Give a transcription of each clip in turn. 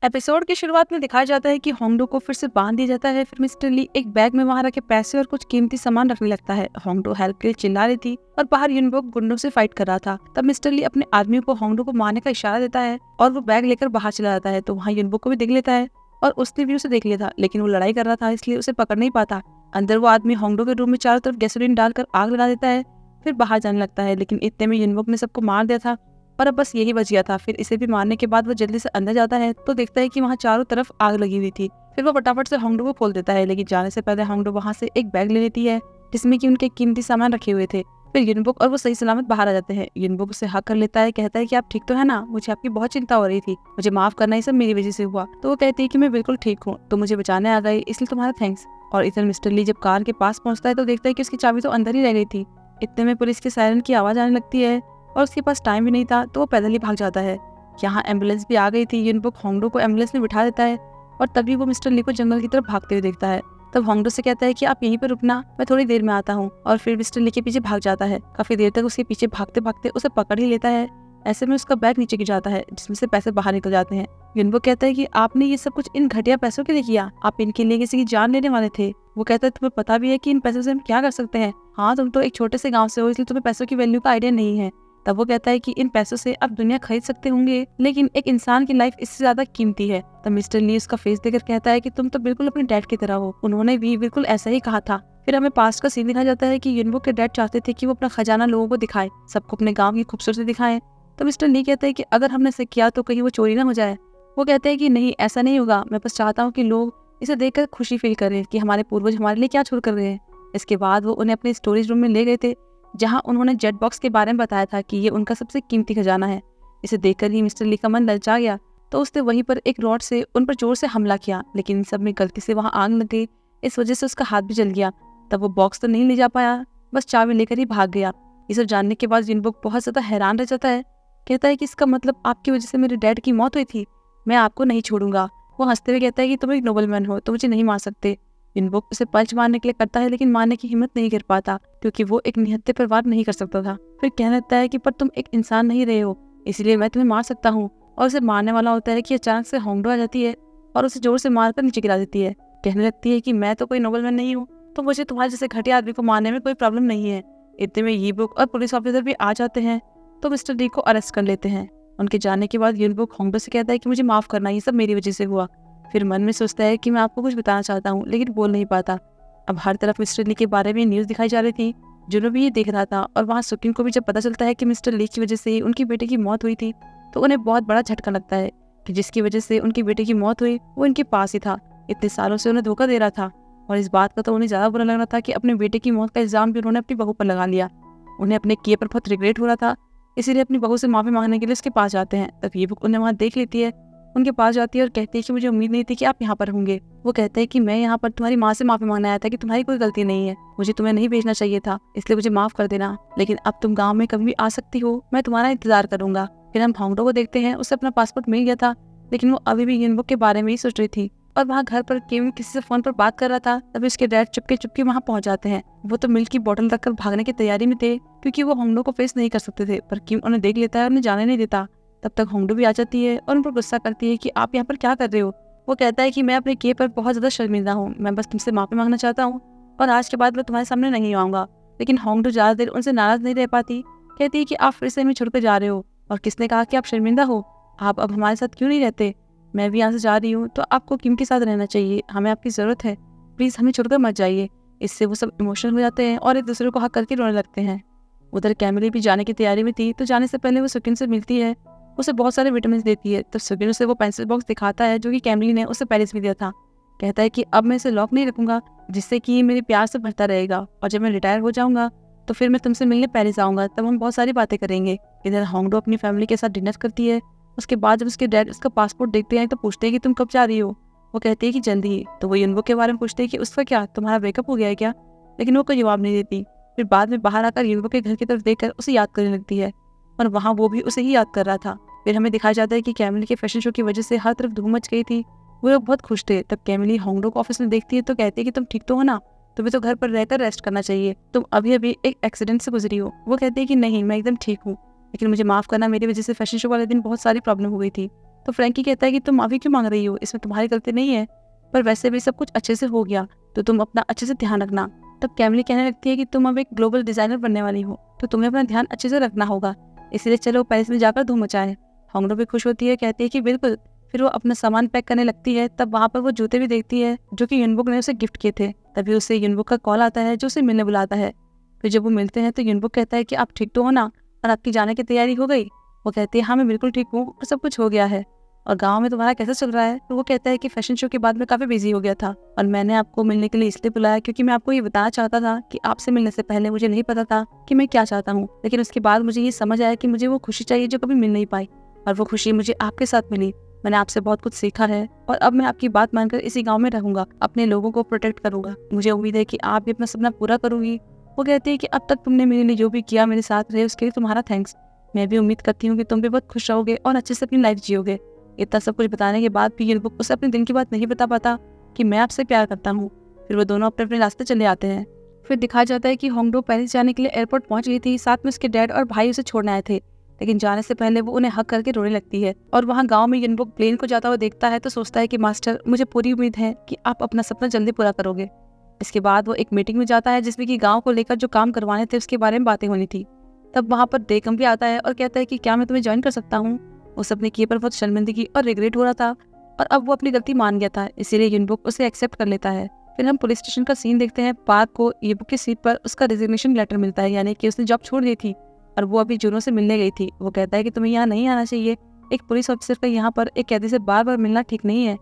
Episode की शुरुआत में दिखाया जाता है कि होंगडो को फिर से बांध दिया जाता है। फिर मिस्टर ली एक बैग में वहां रखे पैसे और कुछ कीमती सामान रखने लगता है। होंगडो हेल्प के लिए चिल्ला रही थी और बाहर यूनबोक गुंडों से फाइट कर रहा था। तब मिस्टर ली अपने आदमियों को होंगडो को मारने का इशारा देता है और वो बैग लेकर बाहर चला जाता है। तो वहाँ यूनबोक को भी देख लेता है और उसने भी उसे देख लिया था, लेकिन वो लड़ाई कर रहा था इसलिए उसे पकड़ नहीं पाता। अंदर वो आदमी होंगडो के रूम में चारों तरफ गैसोलीन डालकर आग लगा देता है, फिर बाहर जाने लगता है। लेकिन इतने में यूनबोक ने सबको मार दिया था और अब बस यही बच गया था। फिर इसे भी मारने के बाद वो जल्दी से अंदर जाता है तो देखता है कि वहाँ चारों तरफ आग लगी हुई थी। फिर वो फटाफट से होंगडो को खोल देता है, लेकिन जाने से पहले होंगडो वहाँ से एक बैग ले लेती है जिसमें कि उनके कीमती सामान रखे हुए थे। फिर यूनबोक और वो सही सलामत बाहर आ जाते हैं। यूनबोक उसे हक कर लेता है, कहता है कि आप ठीक तो है ना, मुझे आपकी बहुत चिंता हो रही थी, मुझे माफ करना, ये सब मेरी वजह से हुआ। तो वो कहती है कि मैं बिल्कुल ठीक हूँ, तो मुझे बचाने आ गई, इसलिए तुम्हारा थैंक्स। और इधर मिस्टर ली जब कार के पास पहुंचता है तो देखता है कि उसकी चाबी तो अंदर ही रह गई थी। इतने में पुलिस के सायरन की आवाज आने लगती है और उसके पास टाइम भी नहीं था तो वो पैदल ही भाग जाता है। यहाँ एम्बुलेंस भी आ गई थी। यूनबोक होंगडो को एम्बुलेंस में बिठा देता है और तभी वो मिस्टर ली को जंगल की तरफ भागते हुए देखता है। तब होंगडो से कहता है कि आप यहीं पर रुकना, मैं थोड़ी देर में आता हूँ। और फिर मिस्टर ली के पीछे भाग जाता है। काफी देर तक उसके पीछे भागते भागते उसे पकड़ ही लेता है। ऐसे में उसका बैग नीचे गिर जाता है जिसमें से पैसे बाहर निकल जाते हैं। यूनबोक कहता है कि आपने ये सब कुछ इन घटिया पैसों के लिए किया, आप इनके लिए किसी की जान लेने वाले थे। वो कहता है तुम्हें पता भी है कि इन पैसों से हम क्या कर सकते हैं? हाँ, तुम तो एक छोटे से गाँव से हो, इसलिए तुम्हें पैसों की वैल्यू का आइडिया नहीं है। तब वो कहता है कि इन पैसों से आप दुनिया खरीद सकते होंगे, लेकिन एक इंसान की लाइफ इससे ज्यादा कीमती है। तब मिस्टर ली उसका फेस देखकर कहता है कि तुम तो बिल्कुल अपने डैड की तरह हो, उन्होंने भी बिल्कुल ऐसा ही कहा था। फिर हमें पास्ट का सीन दिखाया जाता है कि यूनबोक के डैड चाहते थे कि वो अपना खजाना लोगों को दिखाए, सबको अपने गाँव की खूबसूरती दिखाए। तो मिस्टर ली कहता है कि अगर हमने ऐसा किया तो कहीं वो चोरी ना हो जाए। वो कहते हैं कि नहीं, ऐसा नहीं होगा, मैं बस चाहता हूँ कि लोग इसे देखकर खुशी फील करें कि हमारे पूर्वज हमारे लिए क्या छोड़ कर गए हैं। इसके बाद वो उन्हें अपने स्टोरेज रूम में ले गए थे जहां उन्होंने जेट बॉक्स के बारे में बताया था कि ये उनका सबसे कीमती खजाना है। इसे देखकर ही मिस्टर ली का मन ललचा गया तो उसने वहीं पर एक रॉड से उन पर जोर से हमला किया, लेकिन इन सब में गलती से वहां आग लग गई, इस वजह से उसका हाथ भी जल गया। तब वो बॉक्स तो नहीं ले जा पाया, बस चाबी लेकर ही भाग गया। ये सब जानने के बाद यूनबोक बहुत ज्यादा हैरान रह जाता है। कहता है कि इसका मतलब आपकी वजह से मेरे डैड की मौत हुई थी, मैं आपको नहीं छोड़ूंगा। वो हंसते हुए कहता है कि तुम एक नोबलमैन हो तो मुझे नहीं मार सकते। यूनबोक उसे पंच मारने के लिए करता है, लेकिन मारने की हिम्मत नहीं कर पाता क्योंकि वो एक निहत्थे पर वार नहीं कर सकता था। फिर कहने लगता है कि पर तुम एक इंसान नहीं रहे हो, इसलिए मैं तुम्हें मार सकता हूँ। और उसे मारने वाला होता है कि अचानक से होंगडो आ जाती है और उसे जोर से मारकर नीचे गिरा देती है। कहने लगती है कि मैं तो कोई नोबलमैन नहीं हूँ, तो मुझे तुम्हारे जैसे घटिया आदमी को मारने में कोई प्रॉब्लम नहीं है। इतने में यूनबोक और पुलिस ऑफिसर भी आ जाते हैं तो मिस्टर डी को अरेस्ट कर लेते हैं। उनके जाने के बाद यूनबोक होंगडो से कहता है कि मुझे माफ करना, ये सब मेरी वजह से हुआ। फिर मन में सोचता है कि मैं आपको कुछ बताना चाहता हूँ लेकिन बोल नहीं पाता। अब हर तरफ मिस्टर ली के बारे में न्यूज़ दिखाई जा रही थी। जुनो भी ये देख रहा था और वहाँ सुकिन को भी जब पता चलता है कि मिस्टर ली की वजह से उनकी बेटे की मौत हुई थी तो उन्हें बहुत बड़ा झटका लगता है कि जिसकी वजह से उनकी बेटे की मौत हुई वो इनके पास ही था, इतने सालों से उन्हें धोखा दे रहा था। और इस बात का तो उन्हें ज़्यादा बुरा लग रहा था कि अपने बेटे की मौत का इल्ज़ाम भी उन्होंने अपनी बहू पर लगा लिया। उन्हें अपने किए पर बहुत रिग्रेट हो रहा था, इसीलिए अपनी बहू से माफ़ी मांगने के लिए उसके पास जाते हैं। तब ये बुक उन्हें वहाँ देख लेती है, उनके पास जाती है और कहती है कि मुझे उम्मीद नहीं थी कि आप यहाँ पर होंगे। वो कहते हैं कि मैं यहाँ पर तुम्हारी माँ से माफी मांगने आया था कि तुम्हारी कोई गलती नहीं है, मुझे तुम्हें नहीं भेजना चाहिए था, इसलिए मुझे माफ कर देना, लेकिन अब तुम गांव में कभी भी आ सकती हो, मैं तुम्हारा इंतजार करूंगा। फिर हम होंगडो को देखते हैं, उसे अपना पासपोर्ट मिल गया था लेकिन वो अभी भी यूनबोक के बारे में ही सोच रही थी। और वहाँ घर पर केविन किसी से फोन पर बात कर रहा था। तभी उसके डैड चुपके चुपके वहाँ पहुंच जाते हैं। वो तो मिल्क की बोतल रखकर भागने की तैयारी में थे क्योंकि वो होंगडो को फेस नहीं कर सकते थे, पर किम उन्हें देख लेता है और उन्हें जाने नहीं देता। तब तक होंगडो भी आ जाती है और उन पर गुस्सा करती है कि आप यहाँ पर क्या कर रहे हो। वो कहता है कि मैं अपने किए पर बहुत ज्यादा शर्मिंदा हूँ, मैं बस तुमसे माफी मांगना चाहता हूँ और आज के बाद मैं तुम्हारे सामने नहीं आऊंगा। लेकिन होंगडो ज्यादा देर उनसे नाराज नहीं रह पाती, कहती है कि आप फिर से हमें छोड़कर जा रहे हो, और किसने कहा कि आप शर्मिंदा हो, आप अब हमारे साथ क्यों नहीं रहते? मैं भी यहाँ से जा रही हूँ तो आपको किम के साथ रहना चाहिए, हमें आपकी जरूरत है, प्लीज हमें छोड़कर मत जाइए। इससे वो सब इमोशनल हो जाते हैं और एक दूसरे को हक करके रोने लगते हैं। उधर कैमिली भी जाने की तैयारी में थी तो जाने से पहले वो सुकिन से मिलती है, उसे बहुत सारे विटामिन देती है। तब सुकिन उसे वो पेंसिल बॉक्स दिखाता है जो कि कैमिली ने उसे पेरिस में दिया था। कहता है कि अब मैं इसे लॉक नहीं रखूंगा, जिससे कि मेरे प्यार से भरता रहेगा, और जब मैं रिटायर हो जाऊंगा तो फिर मैं तुमसे मिलने पेरिस आऊंगा, तब हम बहुत सारी बातें करेंगे। इधर होंगडो अपनी फैमिली के साथ डिनर करती है। उसके बाद जब उसके डैड उसका पासपोर्ट देखते हैं तो पूछते हैं कि तुम कब जा रही हो। वो कहती है कि जल्दी ही। तो वो यूनबोक के बारे में पूछते हैं कि उसका क्या, तुम्हारा ब्रेकअप हो गया है क्या? लेकिन वो कोई जवाब नहीं देती। फिर बाद में बाहर आकर यूनबोक के घर की तरफ देखकर उसे याद करने लगती है और वहाँ वो भी उसे ही याद कर रहा था। फिर हमें दिखाया जाता है कि कैमिली के फैशन शो की वजह से हर तरफ धूम मच गई थी, वो लोग बहुत खुश थे। तब कैमिली होंगडो को ऑफिस में देखती है तो कहती है कि तुम ठीक तो हो ना, तुम्हें तो घर पर रहकर रेस्ट करना चाहिए, तुम अभी अभी एक एक्सीडेंट से गुजरी हो। वो कहती है कि नहीं, मैं एकदम ठीक हूँ, लेकिन मुझे माफ करना, मेरी वजह से फैशन शो वाले दिन बहुत सारी प्रॉब्लम हो गई थी। तो फ्रैंकी कहता है कि तुम माफी क्यों मांग रही हो, इसमें तुम्हारी गलती नहीं है, पर वैसे भी सब कुछ अच्छे से हो गया, तो तुम अपना अच्छे से ध्यान रखना। तब कैमली कहने लगती है कि तुम अब एक ग्लोबल डिजाइनर बनने वाली हो, तो तुम्हें अपना ध्यान अच्छे से रखना होगा, इसलिए चलो पेरिस में जाकर धूम मचाए। होंगडो भी खुश होती है, कहती है कि बिल्कुल। फिर वो अपना सामान पैक करने लगती है। तब वहाँ पर वो जूते भी देखती है जो कि युनबुक ने उसे गिफ्ट किए थे। तभी उसे युनबुक का कॉल आता है जो उसे मिलने बुलाता है। फिर जब वो मिलते हैं तो युनबुक कहता है कि आप ठीक तो हो ना, और आपकी जाने की तैयारी हो गई। वो कहती है हाँ मैं बिल्कुल ठीक हूँ और सब कुछ हो गया है, और गाँव में तुम्हारा कैसा चल रहा है। तो वो कहता है कि फैशन शो के बाद मैं काफी बिजी हो गया था, और मैंने आपको मिलने के लिए इसलिए बुलाया क्योंकि मैं आपको ये बताना चाहता था कि आपसे मिलने से पहले मुझे नहीं पता था कि मैं क्या चाहता हूँ, लेकिन उसके बाद मुझे ये समझ आया कि मुझे वो खुशी चाहिए जो कभी मिल नहीं पाई, और वो खुशी मुझे आपके साथ मिली। मैंने आपसे बहुत कुछ सीखा है, और अब मैं आपकी बात मानकर इसी गांव में रहूंगा, अपने लोगों को प्रोटेक्ट करूंगा। मुझे उम्मीद है कि आप भी अपना सपना पूरा करूंगी। वो कहती है कि अब तक तुमने मेरे लिए जो भी किया, मेरे साथ रहे, उसके लिए तुम्हारा थैंक्स। मैं भी उम्मीद करती हूँ कि तुम भी बहुत खुश रहोगे और अच्छे से अपनी लाइफ जियोगे। इतना सब कुछ बताने के बाद भी युनबुक उसे अपने दिन की बात नहीं बता पाता कि मैं आपसे प्यार करता हूँ। फिर वो दोनों अपने अपने रास्ते चले आते हैं। फिर दिखाया जाता है कि होंगडो पेरिस जाने के लिए एयरपोर्ट पहुंच गई थी। साथ में उसके डैड और भाई उसे छोड़ने आए थे, लेकिन जाने से पहले वो उन्हें हक करके रोने लगती है। और वहाँ गांव में युनबुक प्लेन को जाता हुआ देखता है तो सोचता है कि मास्टर, मुझे पूरी उम्मीद है कि आप अपना सपना जल्दी पूरा करोगे। इसके बाद वो एक मीटिंग में जाता है जिसमें कि गांव को लेकर जो काम करवाने थे उसके बारे में बातें होनी थी। तब वहाँ पर डेकम भी आता है और कहता है कि क्या मैं तुम्हें ज्वाइन कर सकता हूँ। उस अपने किए पर बहुत शर्मिंदगी और रिग्रेट हो रहा था, और अब वो अपनी गलती मान गया था, इसीलिए युनबुक उसे एक्सेप्ट कर लेता है। फिर हम पुलिस स्टेशन का सीन देखते हैं। पार्क को युनबुक की सीट पर उसका रेजिग्नेशन लेटर मिलता है, यानी कि उसने जॉब छोड़ दी थी और वो अभी जुनों से मिलने गई थी। वो कहता है कि तुम्हें यहाँ नहीं आना चाहिए, एक पुलिस ऑफिसर का यहाँ पर एक कैदी से बार बार मिलना ठीक नहीं है।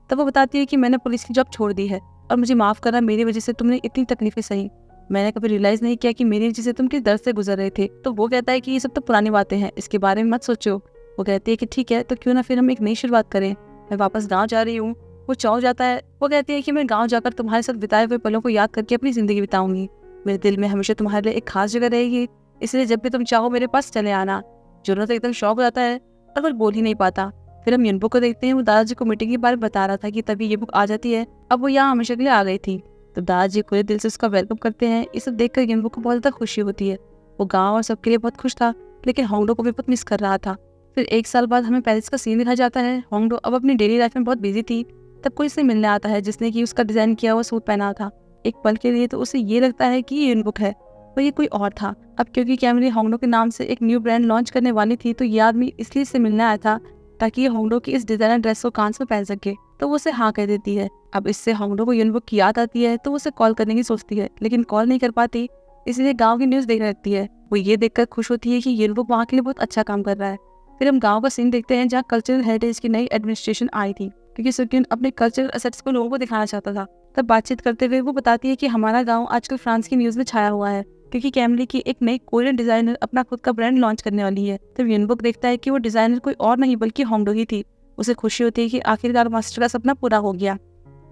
तब वो बताती है कि मैंने पुलिस की जॉब छोड़ दी है और मुझे माफ करना, मेरी वजह से तुमने इतनी तकलीफें सही। मैंने कभी रियलाइज नहीं किया कि मेरी वजह से तुम किस दर्द से गुजर रहे थे। तो वो कहता है कि ये सब तो पुरानी बातें हैं, इसके बारे में मत सोचो। वो कहती है कि ठीक है, तो क्यों ना फिर हम एक नई शुरुआत करें, मैं वापस गाँव जा रही हूँ। वो चौंक जाता है। वो कहती है कि मैं गाँव जाकर तुम्हारे साथ बिताए हुए पलों को याद करके अपनी जिंदगी बिताऊंगी। मेरे दिल में हमेशा तुम्हारे लिए एक खास जगह रहेगी, इसलिए जब भी तुम चाहो मेरे पास चले आना। जुनो तो एकदम शॉक हो जाता है और कुछ बोल ही नहीं पाता। फिर हम युनबुक को देखते हैं। वो दादाजी को मीटिंग के बारे में बता रहा था कि तभी ये बुक आ जाती है। अब वो यहाँ हमेशा के लिए आ गई थी। तो दादाजी खुले दिल से उसका वेलकम करते हैं। ये सब देखकर युनबुक को बहुत ज्यादा खुशी होती है। वो गाँव और सबके लिए बहुत खुश था, लेकिन होंगडो को भी बहुत मिस कर रहा था। फिर 1 साल बाद हमें पेरिस का सीन दिखाया जाता है। होंगडो अब अपनी डेली लाइफ में बहुत बिजी थी। तब कोई उससे मिलने आता है जिसने कि उसका डिजाइन किया हुआ सूट पहना था। एक पल के लिए तो उसे ये लगता है कि ये युनबुक है, पर ये कोई और था। अब क्योंकि कैमरी होंगडो के नाम से एक न्यू ब्रांड लॉन्च करने वाली थी, तो ये आदमी इसलिए इससे मिलने आया था ताकि ये होंगडो की इस डिजाइनर ड्रेस को कांच में पहन सके। तो वो उसे हाँ कह देती है। अब इससे होंगडो को युनबुक की याद आती है, तो वो उसे कॉल करने की सोचती है, लेकिन कॉल नहीं कर पाती, इसलिए गाँव की न्यूज देखने लगती है। वो ये देखकर खुश होती है कि युनबुक वहाँ के लिए बहुत अच्छा काम कर रहा है। फिर हम गाँव का सीन देखते हैं जहाँ कल्चरल हेरिटेज की नई एडमिनिस्ट्रेशन आई थी, क्योंकि सुक्यून अपने कल्चरल असेट्स को लोगों को दिखाना चाहता था। तब बातचीत करते हुए वो बताती है कि हमारा गांव आजकल फ्रांस की न्यूज में छाया हुआ है, क्योंकि कैमरी की एक नई कोरियन डिजाइनर अपना खुद का ब्रांड लॉन्च करने वाली है। तब युनबुक देखता है कि वो डिजाइनर कोई और नहीं बल्कि होंगडो ही थी। उसे खुशी होती है कि आखिरकार मास्टर का सपना पूरा हो गया।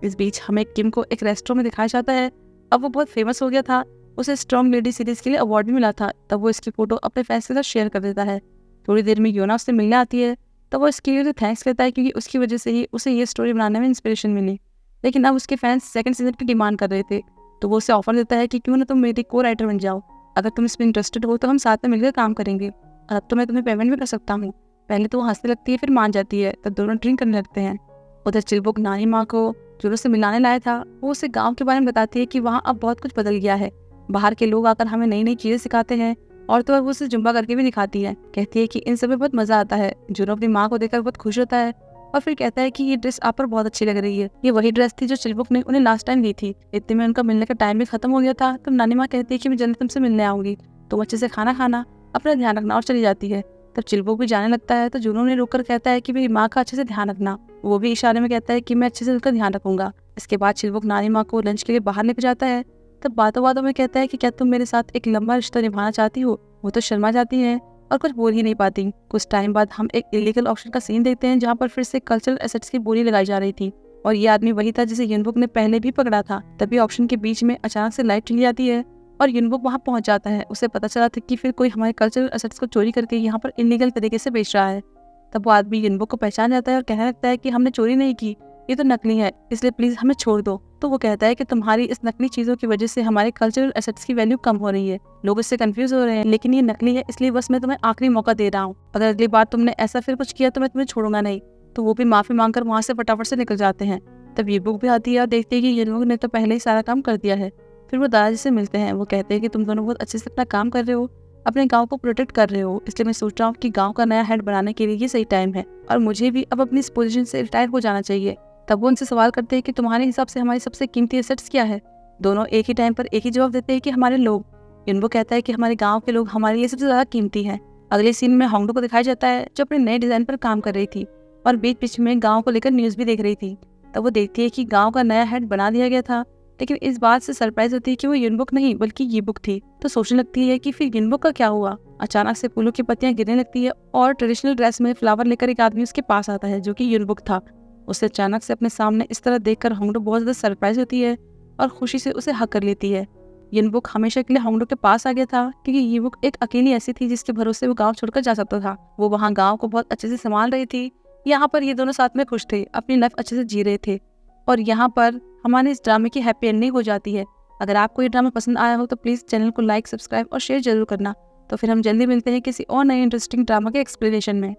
इस बीच हमें किम को एक रेस्टोरेंट में दिखाया जाता है। अब वो बहुत फेमस हो गया था, उसे स्ट्रॉन्ग लेडी सीरीज के लिए अवार्ड भी मिला था। तब वो इसकी फोटो अपने फैंस के साथ शेयर कर देता है। थोड़ी देर में योना उससे मिलने आती है। तब वो इसके लिए थैंक्स कहता है क्योंकि उसकी वजह से ही उसे ये स्टोरी बनाने में इंस्पिरेशन मिली। लेकिन अब उसके फैंस सेकंड सीजन की डिमांड कर रहे थे, तो वो उसे ऑफर देता है कि क्यों ना तुम मेरी को राइटर बन जाओ। अगर तुम इसमें इंटरेस्टेड हो तो हम साथ में मिलकर काम करेंगे, और अब तो मैं तुम्हें पेमेंट भी कर सकता हूँ। पहले तो वो हंसने लगती है, फिर मान जाती है। तब दोनों ड्रिंक करने लगते हैं। उधर चिलबुक नानी माँ को जो से मिलाने लाया था, वो उसे गाँव के बारे में बताती है कि वहाँ अब बहुत कुछ बदल गया है। बाहर के लोग आकर हमें नई नई चीजें सिखाते हैं, और तो वो उसे जुम्बा करके भी दिखाती है। कहती है कि इन सब में बहुत मजा आता है। जुनो अपनी माँ को देखकर बहुत खुश होता है और फिर कहता है कि ये ड्रेस आप पर बहुत अच्छी लग रही है। ये वही ड्रेस थी जो चिलबुक ने उन्हें लास्ट टाइम दी थी। इतने में उनका मिलने का टाइम भी खत्म हो गया था। तब नानी माँ कहती है कि मैं जल्दी तुमसे मिलने आऊंगी, तुम अच्छे से खाना खाना, अपना ध्यान रखना, और चली जाती है। तब चिलबुक भी जाने लगता है, तो जुनो ने रोककर कहता है कि मेरी माँ का अच्छे से ध्यान रखना। वो भी इशारे में कहता है कि मैं अच्छे से उसका ध्यान रखूंगा। इसके बाद चिलबुक नानी माँ को लंच के लिए बाहर लेकर जाता है। तब बातों बातों में कहता है कि क्या तुम मेरे साथ एक लंबा रिश्ता निभाना चाहती हो। वो तो शर्मा जाती है और कुछ बोल ही नहीं पाती। कुछ टाइम बाद हम एक इलीगल ऑक्शन का सीन देखते हैं जहाँ पर फिर से कल्चरल एसेट्स की बोली लगाई जा रही थी, और ये आदमी वही था जिसे युनबुक ने पहले भी पकड़ा था। तभी ऑक्शन के बीच में अचानक से लाइट चली जाती है और युनबुक वहाँ पहुंच जाता है। उसे पता चला था कि फिर कोई हमारे कल्चरल एसेट्स को चोरी करके यहाँ पर इलीगल तरीके से बेच रहा है। तब वो आदमी युनबुक को पहचान जाता है और कहने लगता है कि हमने चोरी नहीं की, ये तो नकली है, इसलिए प्लीज हमें छोड़ दो। तो वो कहता है कि तुम्हारी इस नकली चीजों की वजह से हमारे कल्चरल एसेट्स की वैल्यू कम हो रही है, लोग इससे कंफ्यूज हो रहे हैं, लेकिन ये नकली है, इसलिए बस मैं तुम्हें आखिरी मौका दे रहा हूँ। अगर अगली बार तुमने ऐसा फिर कुछ किया तो मैं तुम्हें छोड़ूंगा नहीं। तो वो भी माफ़ी मांगकर वहाँ से फटाफट से निकल जाते हैं। तब युनबुक भी आती है और देखती है कि युनबुक ने तो पहले ही सारा काम कर दिया है। फिर वो दादाजी से मिलते हैं। वो कहते हैं कि तुम दोनों बहुत अच्छे से अपना काम कर रहे हो, अपने गाँव को प्रोटेक्ट कर रहे हो, इसलिए मैं सोच रहा हूँ कि गाँव का नया हेड बनाने के लिए ये सही टाइम है और मुझे भी अब अपनी इस पोजीशन से रिटायर हो जाना चाहिए। तब वो उनसे सवाल करते हैं कि तुम्हारे हिसाब से हमारी सबसे कीमती एसेट्स क्या है। दोनों एक ही टाइम पर एक ही जवाब देते हैं कि हमारे लोग। युनबुक कहता है कि हमारे गाँव के लोग हमारे लिए सबसे ज़्यादा कीमती हैं। अगले सीन में होंगडो को दिखाया जाता है जो अपने नए डिजाइन पर काम कर रही थी और बीच बीच में गाँव को लेकर न्यूज़ भी देख रही थी। तब वो देखती है कि गाँव का नया हेड बना दिया गया था, लेकिन इस बात से सरप्राइज होती है कि वो युनबुक नहीं बल्कि यीबुक थी। तो सोचने लगती है कि फिर युनबुक का क्या हुआ। अचानक से फूलों की पत्तियां गिरने लगती है और ट्रेडिशनल ड्रेस में फ्लावर लेकर एक आदमी उसके पास आता है जो कि युनबुक था। उसे अचानक से अपने सामने इस तरह देखकर होंगडो बहुत ज्यादा सरप्राइज होती है और खुशी से उसे हक कर लेती है। युनबुक हमेशा के लिए होंगडो के पास आ गया था क्योंकि यीबुक एक अकेली ऐसी थी जिसके भरोसे वो गाँव छोड़कर जा सकता था। वो वहाँ गाँव को बहुत अच्छे से संभाल रही थी। यहाँ पर ये दोनों साथ में खुश थे, अपनी लाइफ अच्छे से जी रहे थे और यहाँ पर हमारे इस ड्रामे की हैप्पी एंडिंग हो जाती है। अगर आपको ये ड्रामा पसंद आया हो तो प्लीज़ चैनल को लाइक, सब्सक्राइब और शेयर जरूर करना। तो फिर हम जल्दी मिलते हैं किसी और नए इंटरेस्टिंग ड्रामा के एक्सप्लेनेशन में।